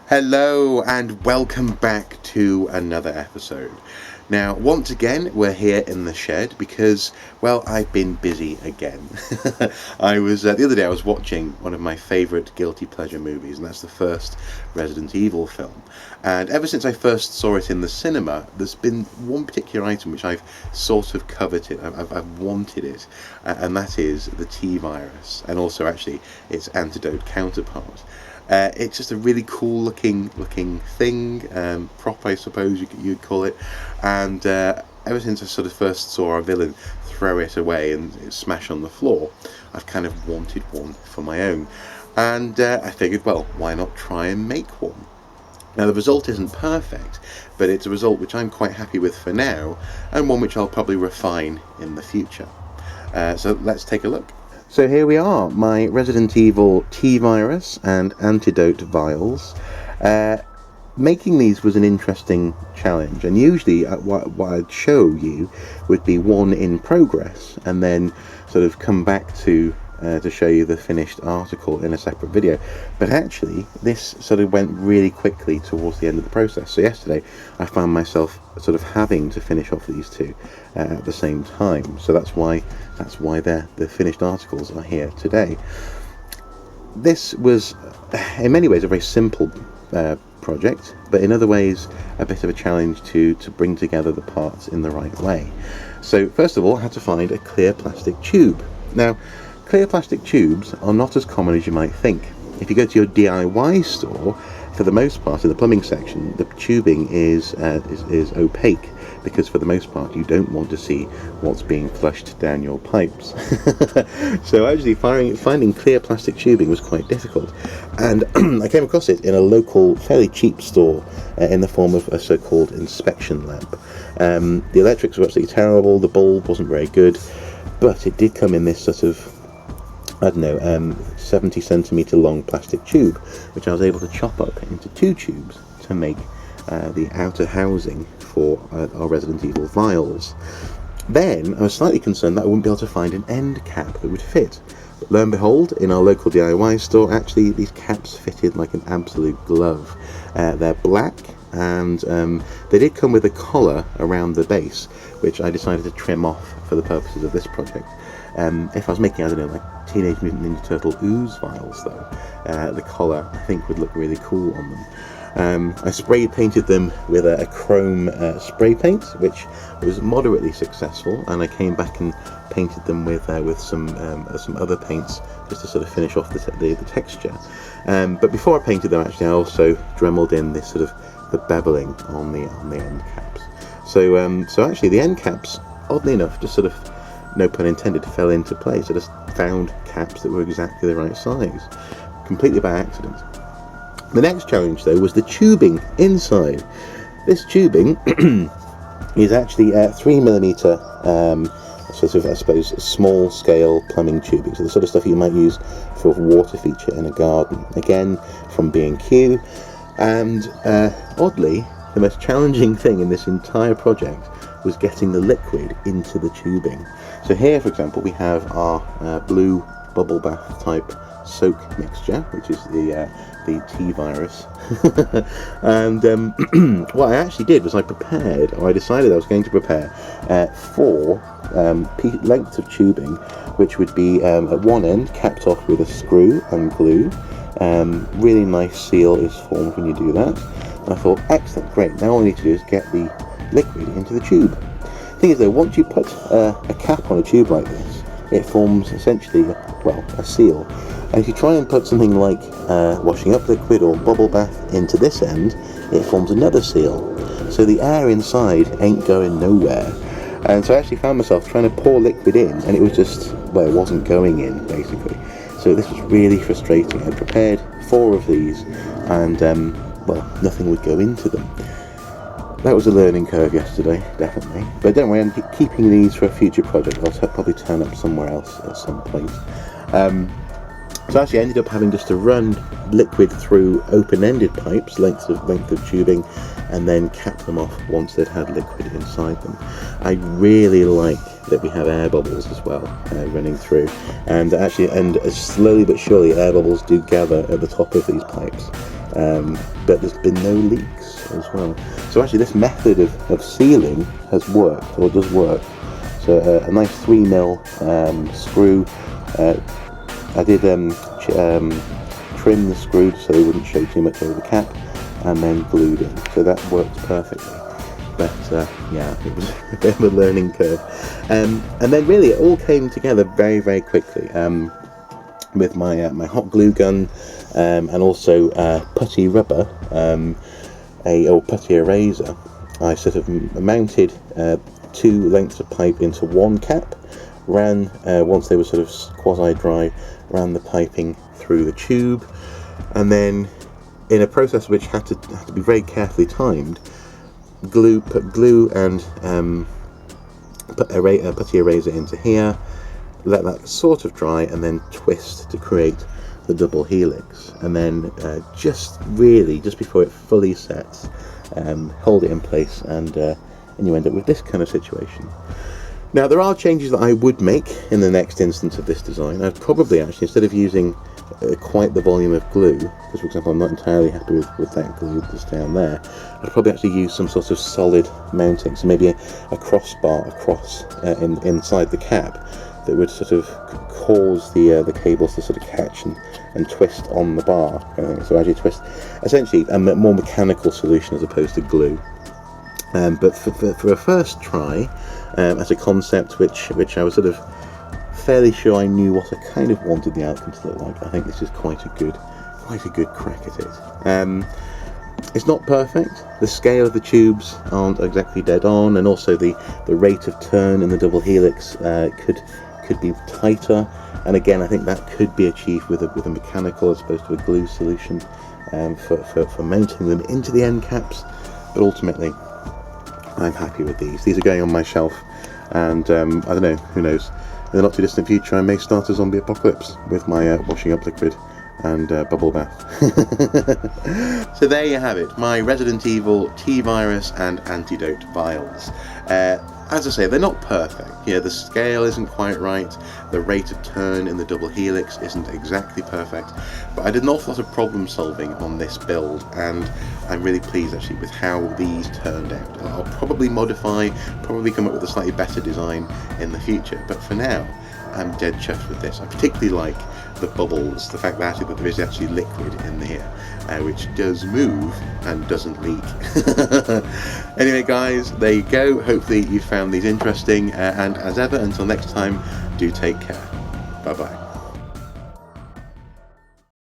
Hello and welcome back to another episode. Now, once again, we're here in the shed because, well, I've been busy again. The other day I was watching one of my favourite guilty pleasure movies, and that's the first Resident Evil film. And ever since I first saw it in the cinema, there's been one particular item which I've sort of coveted. I've wanted it, and that is the T-Virus, and also actually its antidote counterpart. It's just a really cool looking thing, prop I suppose you'd call it, and ever since I sort of first saw our villain throw it away and it smash on the floor, I've kind of wanted one for my own, and I figured, well, why not try and make one? Now the result isn't perfect, but it's a result which I'm quite happy with for now, and one which I'll probably refine in the future. So let's take a look. So here we are, my Resident Evil T-Virus and antidote vials. Making these was an interesting challenge, and usually what I'd show you would be one in progress and then sort of come back to show you the finished article in a separate video. But actually this sort of went really quickly towards the end of the process. So yesterday I found myself sort of having to finish off these two at the same time. So that's why the finished articles are here today. This was in many ways a very simple project, but in other ways a bit of a challenge to bring together the parts in the right way. So first of all, I had to find a clear plastic tube. Now, clear plastic tubes are not as common as you might think. If you go to your DIY store, for the most part in the plumbing section, the tubing is opaque, because for the most part you don't want to see what's being flushed down your pipes. So actually finding clear plastic tubing was quite difficult, and I came across it in a local fairly cheap store in the form of a so-called inspection lamp. The electrics were absolutely terrible, the bulb wasn't very good, but it did come in this sort of 70 centimetre long plastic tube, which I was able to chop up into two tubes to make the outer housing for our Resident Evil vials. Then I was slightly concerned that I wouldn't be able to find an end cap that would fit. But lo and behold, in our local DIY store, actually these caps fitted like an absolute glove. They're black, and they did come with a collar around the base, which I decided to trim off for the purposes of this project. If I was making, I don't know, like Teenage Mutant Ninja Turtle ooze vials though, the collar I think would look really cool on them. I spray painted them with a chrome spray paint, which was moderately successful, and I came back and painted them with some other paints just to sort of finish off the texture. But before I painted them, actually, I also dremeled in this sort of the beveling on the end caps. So actually the end caps, oddly enough, just sort of, no pun intended, fell into place. I just found caps that were exactly the right size, completely by accident. The next challenge though was the tubing inside. This tubing is actually 3mm sort of, I suppose, small scale plumbing tubing, so the sort of stuff you might use for a water feature in a garden, again from B&Q. And oddly, the most challenging thing in this entire project was getting the liquid into the tubing. So here, for example, we have our blue bubble bath type soak mixture, which is the T-Virus. And what I actually did was I decided I was going to prepare 4 lengths of tubing, which would be at one end capped off with a screw and glue. Really nice seal is formed when you do that. And I thought, excellent, great, now all I need to do is get the liquid into the tube. The thing is though, once you put a cap on a tube like this, it forms essentially, well, a seal. And if you try and put something like washing up liquid or bubble bath into this end, it forms another seal. So the air inside ain't going nowhere. And so I actually found myself trying to pour liquid in, and it was just, well, it wasn't going in, basically. So this was really frustrating. I prepared 4 of these, and well, nothing would go into them. That was a learning curve yesterday, definitely. But don't worry, I'm keeping these for a future project. I'll probably turn up somewhere else at some point. So actually I ended up having just to run liquid through open-ended pipes, length of tubing, and then cap them off once they'd had liquid inside them. I really like that we have air bubbles as well running through, and slowly but surely air bubbles do gather at the top of these pipes, but there's been no leaks as well. So actually this method of sealing has worked, or does work. So a nice 3mm screw. I did trim the screw so they wouldn't show too much over the cap, and then glued in. So that worked perfectly. But yeah, it was a bit of a learning curve. And then really it all came together very, very quickly. With my hot glue gun, and also putty rubber, or putty eraser, I sort of mounted 2 lengths of pipe into one cap, ran, once they were sort of quasi-dry, ran the piping through the tube, and then in a process which had to be very carefully timed, put glue and put a putty eraser into here, let that sort of dry, and then twist to create the double helix, and then just before it fully sets, hold it in place, and you end up with this kind of situation. Now there are changes that I would make in the next instance of this design. I'd probably actually, instead of using quite the volume of glue, because for example I'm not entirely happy with that glue that's down there, I'd probably actually use some sort of solid mounting, so maybe a crossbar across inside the cap that would sort of cause the cables to sort of catch and twist on the bar, kind of thing. So as you twist, essentially a more mechanical solution as opposed to glue. But for a first try, as a concept which I was sort of fairly sure I knew what I kind of wanted the outcome to look like, I think this is quite a good crack at it. It's not perfect. The scale of the tubes aren't exactly dead on, and also the rate of turn in the double helix could be tighter. And again, I think that could be achieved with a mechanical as opposed to a glue solution, for mounting them into the end caps. But ultimately, I'm happy with these. These are going on my shelf, and I don't know, who knows, in the not too distant future I may start a zombie apocalypse with my washing up liquid and bubble bath. So there you have it, my Resident Evil T-Virus and Antidote vials. As I say, they're not perfect. Yeah, the scale isn't quite right, the rate of turn in the double helix isn't exactly perfect, but I did an awful lot of problem solving on this build, and I'm really pleased actually with how these turned out. I'll probably modify, probably come up with a slightly better design in the future, but for now, I'm dead chuffed with this. I particularly like the bubbles, the fact that there is actually liquid in here, which does move and doesn't leak. Anyway guys, there you go. Hopefully you found these interesting, and as ever, until next time, do take care. Bye bye.